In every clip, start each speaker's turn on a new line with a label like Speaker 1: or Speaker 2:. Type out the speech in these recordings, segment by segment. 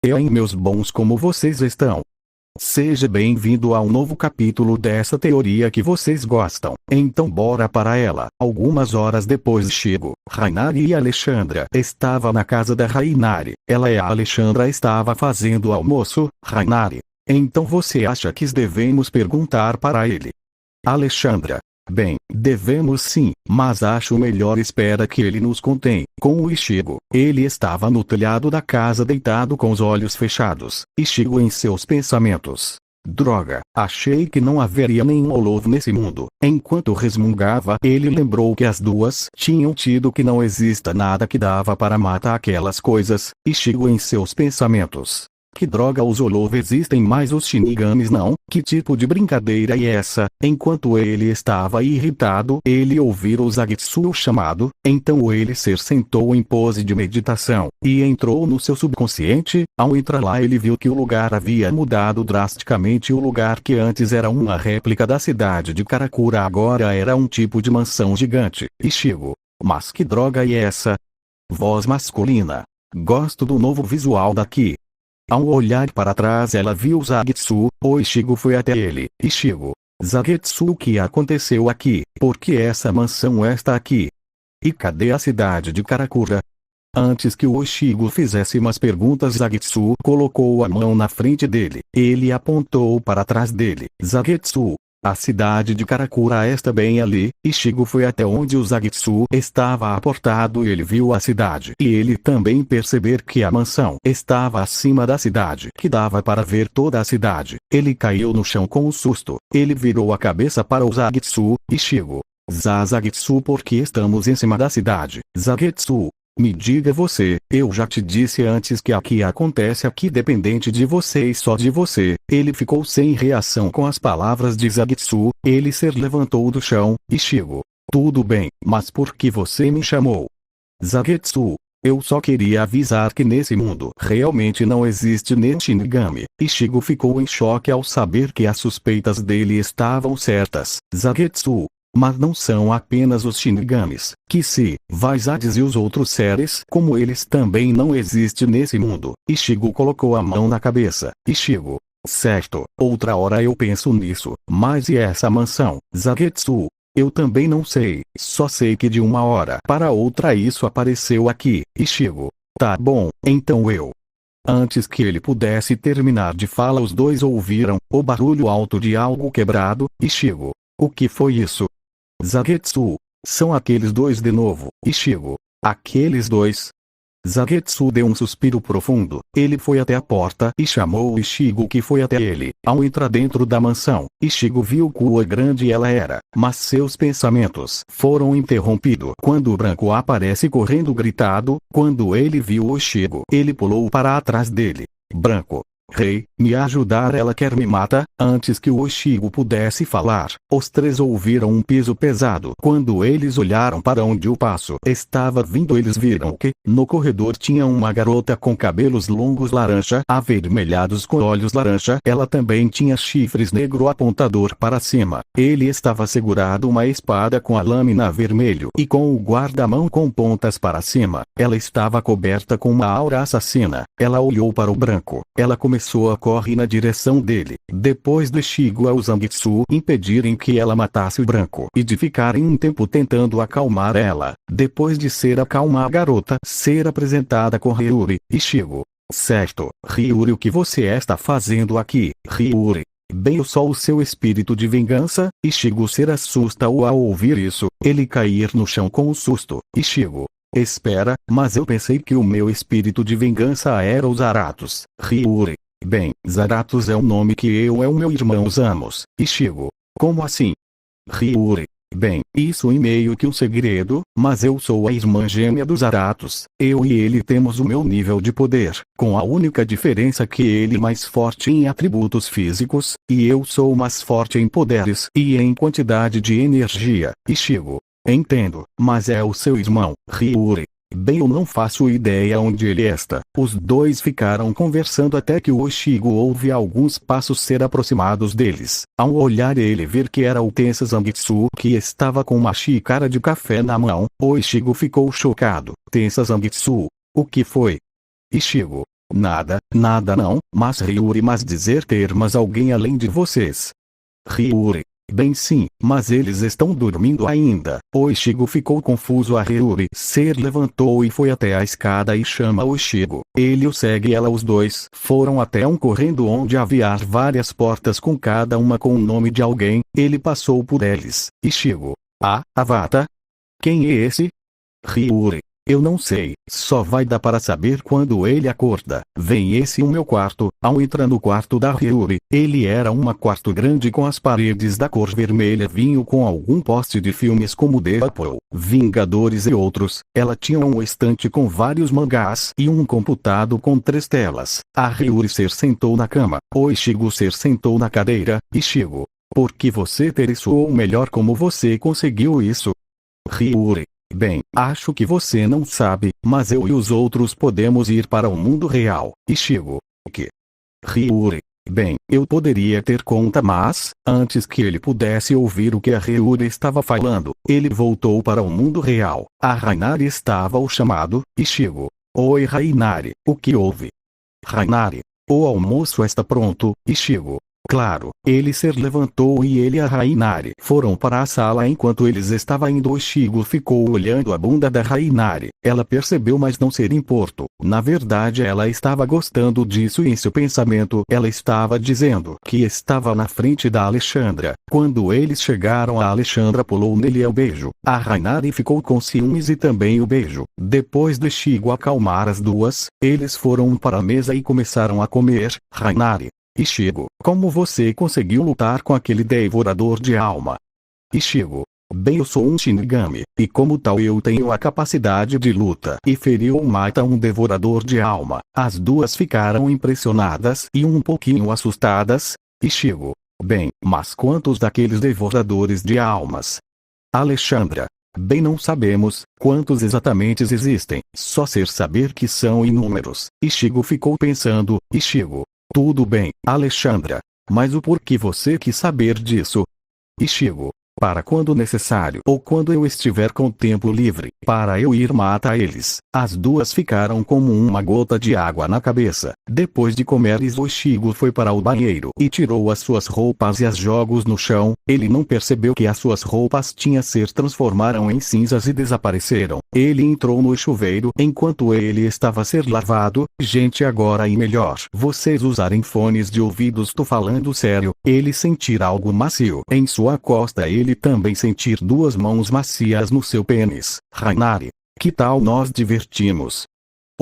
Speaker 1: E aí, meus bons, como vocês estão? Seja bem-vindo ao novo capítulo dessa teoria que vocês gostam. Então bora para ela. Algumas horas depois chego. Rainari e Alexandra estava na casa da Rainari. Ela e a Alexandra estava fazendo almoço. Rainari: então você acha que devemos perguntar para ele? Alexandra: bem, devemos sim, mas acho melhor espera que ele nos contém. Com o Ichigo, ele estava no telhado da casa deitado com os olhos fechados. Ichigo em seus pensamentos. Droga, achei que não haveria nenhum Olof nesse mundo. Enquanto resmungava, ele lembrou que as duas tinham tido que não exista nada que dava para matar aquelas coisas. Ichigo em seus pensamentos. Que droga, os Olof existem, mas os Shinigamis não? Que tipo de brincadeira é essa? Enquanto ele estava irritado, ele ouviu o Zangetsu chamado, então ele se sentou em pose de meditação, e entrou no seu subconsciente. Ao entrar lá ele viu que o lugar havia mudado drasticamente. O lugar que antes era uma réplica da cidade de Karakura agora era um tipo de mansão gigante. Ichigo: mas que droga é essa? Voz masculina: gosto do novo visual daqui. Ao olhar para trás ela viu Zangetsu. O Ichigo foi até ele. Ichigo: Zangetsu, o que aconteceu aqui? Por que essa mansão está aqui? E cadê a cidade de Karakura? Antes que o Ichigo fizesse umas perguntas, Zangetsu colocou a mão na frente dele. Ele apontou para trás dele. Zangetsu: a cidade de Karakura está bem ali. Ichigo foi até onde o Zangetsu estava aportado e ele viu a cidade. E ele também percebeu que a mansão estava acima da cidade, que dava para ver toda a cidade. Ele caiu no chão com um susto. Ele virou a cabeça para o Zangetsu. Ichigo: Zangetsu, por que estamos em cima da cidade? Zangetsu: me diga você, eu já te disse antes que o que acontece aqui dependente de você e só de você. Ele ficou sem reação com as palavras de Zangetsu. Ele se levantou do chão. Ichigo: tudo bem, mas por que você me chamou? Zangetsu: eu só queria avisar que nesse mundo realmente não existe nem Shinigami. Ichigo ficou em choque ao saber que as suspeitas dele estavam certas. Zangetsu: mas não são apenas os Shinigamis, que se Vizades e os outros seres como eles também não existem nesse mundo. Ichigo colocou a mão na cabeça. Ichigo: certo, outra hora eu penso nisso, mas e essa mansão? Zangetsu: eu também não sei, só sei que de uma hora para outra isso apareceu aqui. Ichigo: tá bom, então eu... Antes que ele pudesse terminar de falar, os dois ouviram o barulho alto de algo quebrado. Ichigo: o que foi isso? Zangetsu: são aqueles dois de novo. Ichigo: aqueles dois? Zangetsu deu um suspiro profundo. Ele foi até a porta e chamou o Ichigo, que foi até ele. Ao entrar dentro da mansão, Ichigo viu quão grande ela era, mas seus pensamentos foram interrompidos quando o branco aparece correndo gritado. Quando ele viu o Ichigo, ele pulou para trás dele. Branco: rei, me ajudar, ela quer me matar. Antes que o Ichigo pudesse falar, os três ouviram um peso pesado. Quando eles olharam para onde o passo estava vindo, eles viram que, no corredor, tinha uma garota com cabelos longos laranja avermelhados com olhos laranja. Ela também tinha chifres negro apontador para cima. Ele estava segurando uma espada com a lâmina vermelho e com o guarda-mão com pontas para cima. Ela estava coberta com uma aura assassina. Ela olhou para o branco. Ela começou a correr na direção dele. Depois do Ichigo e o Zangetsu impedirem que ela matasse o branco e de ficarem um tempo tentando acalmar ela, depois de ser acalmar a garota, ser apresentada com Ryuri. Ichigo: certo, Ryuri, o que você está fazendo aqui? Ryuri: bem, eu sou o seu espírito de vingança. Ichigo se assusta ao ouvir isso. Ele cair no chão com um susto. Ichigo: espera, mas eu pensei que o meu espírito de vingança era o Zaratos. Ryuri: bem, Zaratos é o nome que eu e o meu irmão usamos. Ichigo: como assim? Ryuri: bem, isso é meio que um segredo, mas eu sou a irmã gêmea do Zaratos. Eu e ele temos o meu nível de poder, com a única diferença que ele é mais forte em atributos físicos, e eu sou mais forte em poderes e em quantidade de energia. Ichigo: entendo, mas é o seu irmão. Ryuri: bem, eu não faço ideia onde ele está. Os dois ficaram conversando até que o Ichigo ouve alguns passos ser aproximados deles. Ao olhar, ele ver que era o Tensa Zangetsu, que estava com uma xícara de café na mão. O Ichigo ficou chocado. Tensa Zangetsu: o que foi? Ichigo: Nada, nada não, mas Ryuri, mas dizer ter mais alguém além de vocês. Ryuri. Bem sim, mas eles estão dormindo ainda. O Ichigo ficou confuso. A Ryuri se levantou e foi até a escada e chama o Ichigo. Ele o segue e ela. Os dois foram até um correndo onde havia várias portas com cada uma com o nome de alguém. Ele passou por eles. Ichigo. Ah, Avata? Quem é esse? Ryuri. Eu não sei, só vai dar para saber quando ele acorda. Vem esse o meu quarto. Ao entrar no quarto da Ryuri, ele era um quarto grande com as paredes da cor vermelha vinho com algum poste de filmes como Deadpool, Vingadores e outros. Ela tinha um estante com vários mangás e um computado com 3 telas. A Ryuri se sentou na cama. O Ichigo se sentou na cadeira. Ichigo, por que você ter isso ou melhor como você conseguiu isso? Ryuri. Bem, acho que você não sabe, mas eu e os outros podemos ir para o mundo real. Ichigo. O que? Ryuri. Bem, eu poderia ter conta, mas, antes que ele pudesse ouvir o que a Ryuri estava falando, ele voltou para o mundo real. A Rainari estava o chamado. Ichigo. Oi Rainari, o que houve? Rainari. O almoço está pronto. Ichigo. Claro, ele se levantou e ele e a Rainari foram para a sala. Enquanto eles estavam indo, o Ichigo ficou olhando a bunda da Rainari. Ela percebeu, mas não ser importo. Na verdade ela estava gostando disso e em seu pensamento ela estava dizendo que estava na frente da Alexandra. Quando eles chegaram, a Alexandra pulou nele e o beijo. A Rainari ficou com ciúmes e também o beijo. Depois do Ichigo acalmar as duas, eles foram para a mesa e começaram a comer. Rainari. Ichigo, como você conseguiu lutar com aquele devorador de alma? Ichigo. Bem, eu sou um Shinigami, e como tal eu tenho a capacidade de luta. E feriu ou mata um devorador de alma. As duas ficaram impressionadas e um pouquinho assustadas. Ichigo. Bem, mas quantos daqueles devoradores de almas? Alexandra. Bem, não sabemos quantos exatamente existem, só ser saber que são inúmeros. Ichigo ficou pensando. Ichigo. Tudo bem, Alexandra. Mas o porquê você quis saber disso? Ichigo. Para quando necessário ou quando eu estiver com tempo livre, para eu ir matar eles. As duas ficaram como uma gota de água na cabeça. Depois de comer, o Ichigo foi para o banheiro e tirou as suas roupas e as jogou no chão. Ele não percebeu que as suas roupas transformaram em cinzas e desapareceram. Ele entrou no chuveiro enquanto ele estava a ser lavado. Gente, agora e melhor vocês usarem fones de ouvidos, tô falando sério. Ele sentir algo macio em sua costa. Ele também sentir 2 mãos macias no seu pênis. Rainari. Que tal nós divertimos?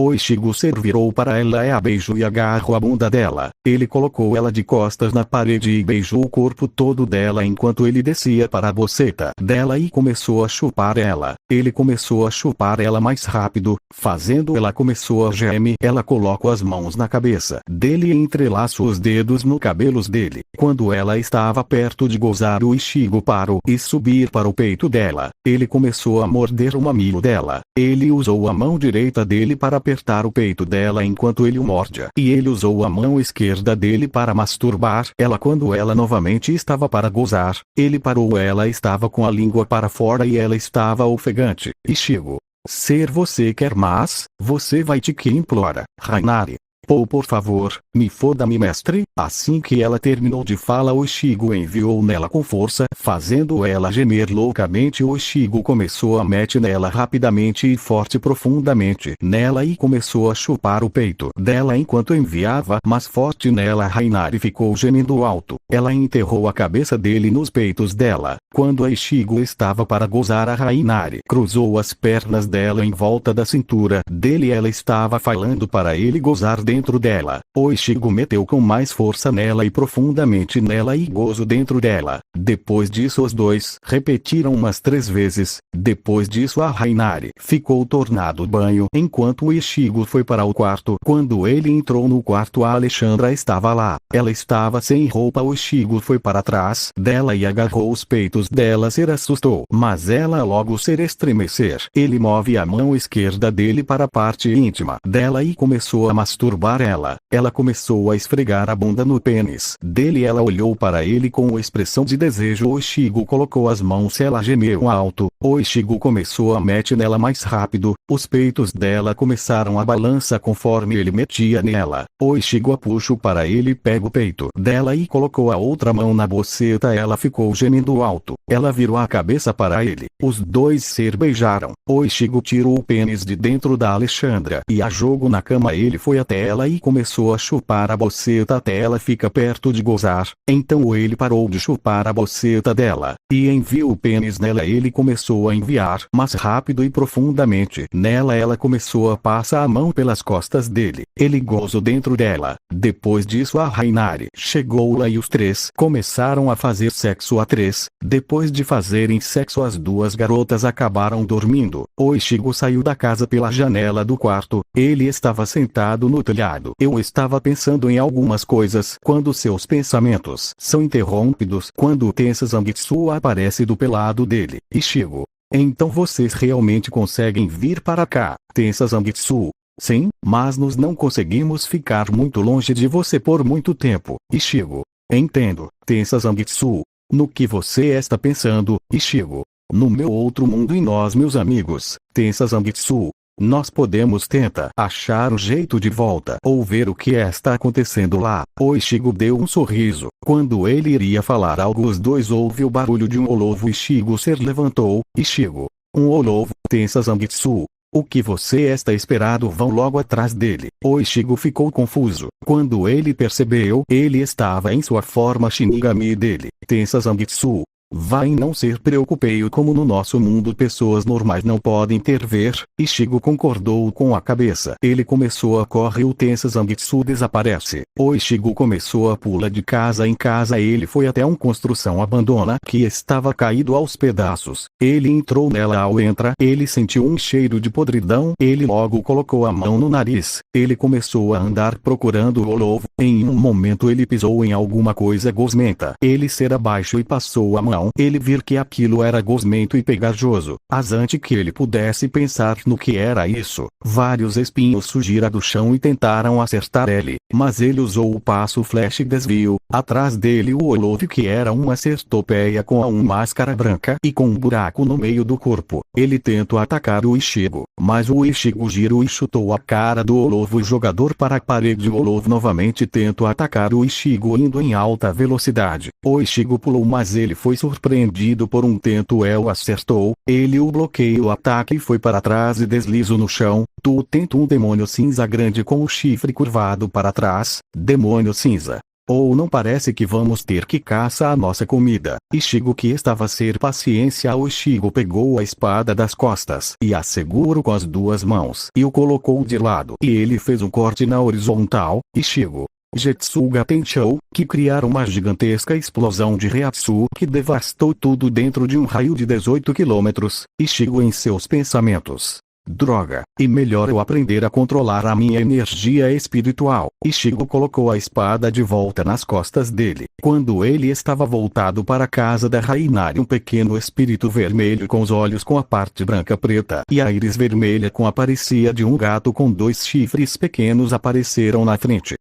Speaker 1: O Ichigo se virou para ela e a beijou e agarrou a bunda dela. Ele colocou ela de costas na parede e beijou o corpo todo dela enquanto ele descia para a boceta dela e começou a chupar ela. Ele começou a chupar ela mais rápido, fazendo ela começou a gemer. Ela colocou as mãos na cabeça dele e entrelaçou os dedos no cabelos dele. Quando ela estava perto de gozar, o Ichigo parou e subir para o peito dela. Ele começou a morder o mamilo dela. Ele usou a mão direita dele para apertar o peito dela enquanto ele o mordia. E ele usou a mão esquerda dele para masturbar ela. Quando ela novamente estava para gozar, ele parou. Ela estava com a língua para fora e ela estava ofegante. Ichigo. Ser você quer, mas você vai te que implora. Rainari. Pô, por favor, me foda-me, mestre. Assim que ela terminou de falar, o Ichigo enviou nela com força, fazendo ela gemer loucamente. O Ichigo começou a meter nela rapidamente e forte profundamente nela e começou a chupar o peito dela enquanto enviava mais forte nela. Rainari ficou gemendo alto. Ela enterrou a cabeça dele nos peitos dela. Quando a Ichigo estava para gozar, a Rainari cruzou as pernas dela em volta da cintura dele e ela estava falando para ele gozar dentro dela. O Ichigo meteu com mais força nela e profundamente nela e gozo dentro dela. Depois disso os dois repetiram umas 3 vezes. Depois disso a Rainari ficou tornado banho enquanto o Ichigo foi para o quarto. Quando ele entrou no quarto, a Alexandra estava lá. Ela estava sem roupa. O Ichigo foi para trás dela e agarrou os peitos dela. Se assustou, mas ela logo se estremecer. Ele move a mão esquerda dele para a parte íntima dela e começou a masturbar ela. Ela começou a esfregar a bunda ainda no pênis dele. Ela olhou para ele com expressão de desejo. O Ichigo colocou as mãos. Ela gemeu alto. O Ichigo começou a meter nela mais rápido. Os peitos dela começaram a balançar conforme ele metia nela. O Ichigo a puxou para ele. Pega o peito dela e colocou a outra mão na boceta. Ela ficou gemendo alto. Ela virou a cabeça para ele. Os dois se beijaram. O Ichigo tirou o pênis de dentro da Alexandra e a jogou na cama. Ele foi até ela e começou a chupar a boceta até ela ficar perto de gozar. Então ele parou de chupar a boceta dela e enviou o pênis nela. Ele começou a enviar mais rápido e profundamente nela. Ela começou a passar a mão pelas costas dele. Ele gozou dentro dela. Depois disso a Rainari chegou lá e os três começaram a fazer sexo a três. Depois de fazerem sexo, as duas garotas acabaram dormindo. O Ichigo saiu da casa pela janela do quarto. Ele estava sentado no telhado. Eu estava pensando em algumas coisas quando seus pensamentos são interrompidos quando o Tensa Zangetsu aparece do pelado dele. Ichigo: então vocês realmente conseguem vir para cá, Tensa Zangetsu? Sim, mas nós não conseguimos ficar muito longe de você por muito tempo. Ichigo: entendo, Tensa Zangetsu. No que você está pensando, Ichigo? No meu outro mundo e nós, meus amigos, Tensa Zangetsu. Nós podemos tentar achar um jeito de volta ou ver o que está acontecendo lá. O Ichigo deu um sorriso. Quando ele iria falar algo, os dois ouviu o barulho de um olovo. Ichigo se levantou. Ichigo: um olovo, Tensa Zangetsu? O que você está esperando? Vão logo atrás dele. O Ichigo ficou confuso. Quando ele percebeu, ele estava em sua forma Shinigami dele. Tensa Zangetsu: vai, não se preocupe, como no nosso mundo pessoas normais não podem ter ver. Ichigo concordou com a cabeça. Ele começou a correr. O Tensa Zangetsu desaparece. O Ichigo começou a pular de casa em casa. Ele foi até uma construção abandonada que estava caído aos pedaços. Ele entrou nela. Ao entrar, ele sentiu um cheiro de podridão. Ele logo colocou a mão no nariz. Ele começou a andar procurando o olovo. Em um momento ele pisou em alguma coisa gosmenta. Ele se abaixou e passou a mão. Ele viu que aquilo era gosmento e pegajoso. Mas antes que ele pudesse pensar no que era isso, vários espinhos surgiram do chão e tentaram acertar ele. Mas ele usou o passo flash e desvio. Atrás dele o olovo, que era uma centopeia com uma máscara branca e com um buraco no meio do corpo. Ele tentou atacar o Ichigo, mas o Ichigo girou e chutou a cara do olovo. O jogador para a parede. O olovo novamente tentou atacar o Ichigo indo em alta velocidade. O Ichigo pulou, mas ele foi surpreendido por um tento. El acertou. Ele o bloqueou o ataque e foi para trás e deslizou no chão. Tu tenta um demônio cinza grande com o chifre curvado para trás. Demônio cinza. Ou não parece que vamos ter que caçar a nossa comida? Ichigo, que estava a ser paciência. O Ichigo pegou a espada das costas e a segurou com as duas mãos e o colocou de lado. E ele fez um corte na horizontal. Ichigo: Jetsuga Tenshou, que criaram uma gigantesca explosão de Reatsu que devastou tudo dentro de um raio de 18 quilômetros. Ichigo em seus pensamentos: droga, e melhor eu aprender a controlar a minha energia espiritual. Ichigo colocou a espada de volta nas costas dele. Quando ele estava voltado para a casa da Rainari, um pequeno espírito vermelho com os olhos com a parte branca preta e a íris vermelha com a parecia de um gato com dois chifres pequenos apareceram na frente.